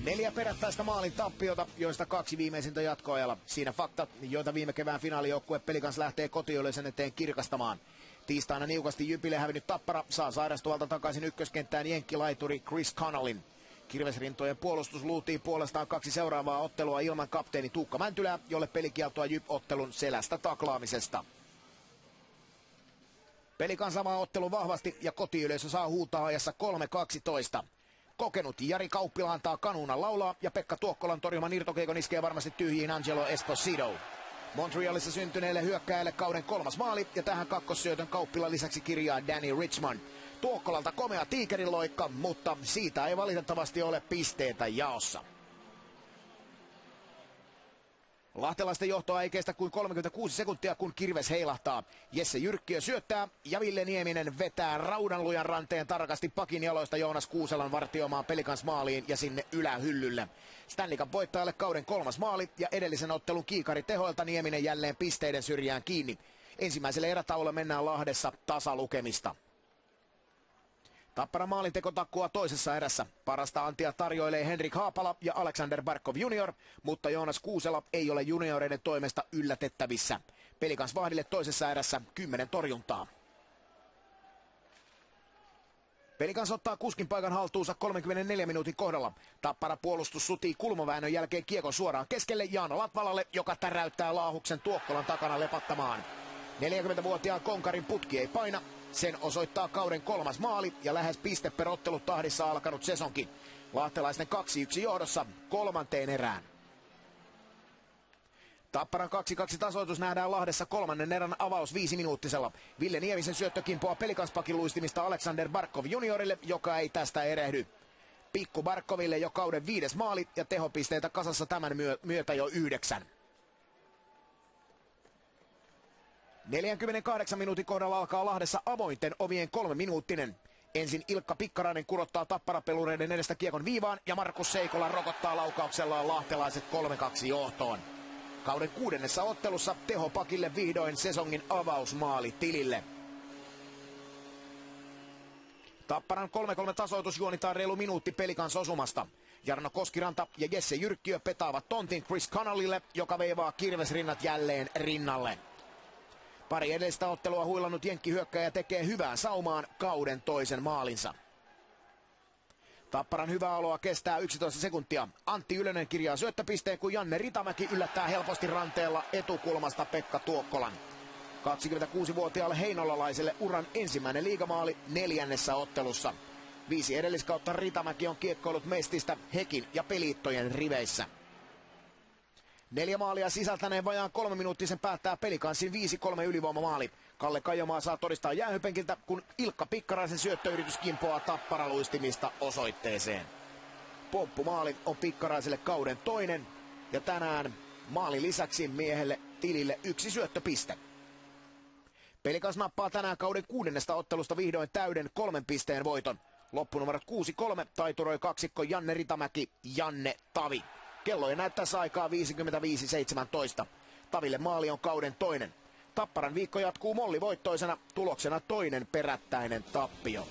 4 perättäistä maalin tappiota, joista 2 viimeisintä jatkoajalla. Siinä faktat, joita viime kevään finaalijoukkue Pelicans lähtee kotiyleisön eteen kirkastamaan. Tiistaina niukasti Jypille hävinnyt Tappara saa sairastuvalta takaisin ykköskenttään jenkkilaituri Chris Connellin. Kirvesrintojen puolustus luutii puolestaan 2 seuraavaa ottelua ilman kapteeni Tuukka Mäntylää, jolle pelikieltoa Jyp-ottelun selästä taklaamisesta. Pelicans avaa ottelun vahvasti ja kotiyleisö saa huutaa ajassa 3:12. Kokenut Jari Kauppila antaa kanuunan laulaa ja Pekka Tuokkolan torjuman irtokeikon iskee varmasti tyhjiin Angelo Esposito. Montrealissa syntyneelle hyökkääjälle kauden 3. maali ja tähän kakkossyötön Kauppila lisäksi kirjaa Danny Richmond. Tuokkolalta komea tiikerin loikka, mutta siitä ei valitettavasti ole pisteitä jaossa. Lahtelaisten johtoa ei kestä kuin 36 sekuntia, kun Kirves heilahtaa. Jesse Jyrkkiö syöttää ja Ville Nieminen vetää raudanlujan ranteen tarkasti pakin jaloista Joonas Kuuselan vartioimaan Pelicans maaliin ja sinne ylähyllylle. Stanley Cup voittajalle kauden 3. maali ja edellisen ottelun kiikari tehoilta Nieminen jälleen pisteiden syrjään kiinni. Ensimmäiselle erätauolle mennään Lahdessa tasalukemista. Tapparan maalinteko takkua toisessa erässä. Parasta antia tarjoilee Henrik Haapala ja Alexander Barkov Jr., mutta Joonas Kuusela ei ole junioreiden toimesta yllätettävissä. Pelicans vahdille toisessa erässä 10 torjuntaa. Pelicans ottaa kuskin paikan haltuunsa 34 minuutin kohdalla. Tappara puolustus sutii kulmoväännön jälkeen kiekon suoraan keskelle Jaana Latvalalle, joka täräyttää laahuksen Tuokkolan takana lepattamaan. 40-vuotiaan konkarin putki ei paina. Sen osoittaa kauden 3. maali ja lähes piste per ottelu tahdissa alkanut sesonki. Lahtelaisten 2-1 johdossa 3. erään. Tapparan 2-2 tasoitus nähdään Lahdessa 3. erän avaus 5-minuuttisella. Ville Niemisen syöttö kimpoaa Pelicans-pakin luistimista Alexander Barkov juniorille, joka ei tästä erehdy. Pikku Barkoville jo kauden 5. maali ja tehopisteitä kasassa tämän myötä jo 9. 48 minuutin kohdalla alkaa Lahdessa avointen ovien 3-minuuttinen. Ensin Ilkka Pikkarainen kurottaa Tappara-pelureiden edestä kiekon viivaan ja Markus Seikola rokottaa laukauksellaan lahtelaiset 3-2 johtoon. Kauden 6. ottelussa tehopakille vihdoin sesongin avausmaali tilille. Tapparan 3-3 tasoitus juonitaan reilu minuutti Pelicans osumasta. Jarno Koskiranta ja Jesse Jyrkkiö petaavat tontin Chris Connellille, joka veivaa kirvesrinnat jälleen rinnalle. Pari edellistä ottelua huilannut jenkkihyökkääjä tekee hyvää saumaan kauden 2. maalinsa. Tapparan hyvää oloa kestää 11 sekuntia. Antti Ylönen kirjaa syöttöpisteen, kun Janne Ritamäki yllättää helposti ranteella etukulmasta Pekka Tuokkolan. 26-vuotiaalle heinolalaiselle uran ensimmäinen liigamaali 4. ottelussa. 5 edelliskautta Ritamäki on kiekkoillut Mestistä, Hekin ja Peliittojen riveissä. 4 maalia sisältäneen vajaan 3-minuuttisen päättää Pelicansin 5-3 ylivoimamaali. Kalle Kajomaa saa todistaa jäähypenkiltä, kun Ilkka Pikkaraisen syöttöyritys kimpoaa Tappara-luistimista osoitteeseen. Pomppumaali on Pikkaraiselle kauden 2. ja tänään maalin lisäksi miehelle tilille 1 syöttöpiste. Pelicans nappaa tänään kauden 6. ottelusta vihdoin täyden 3 pisteen voiton. Loppunumerot 6-3 taituroi kaksikko Janne Ritamäki, Janne Tavi. Kellojen näyttäessä aikaa 55-17. Taville maali on kauden 2. Tapparan viikko jatkuu mollivoittoisena, tuloksena 2. perättäinen tappio.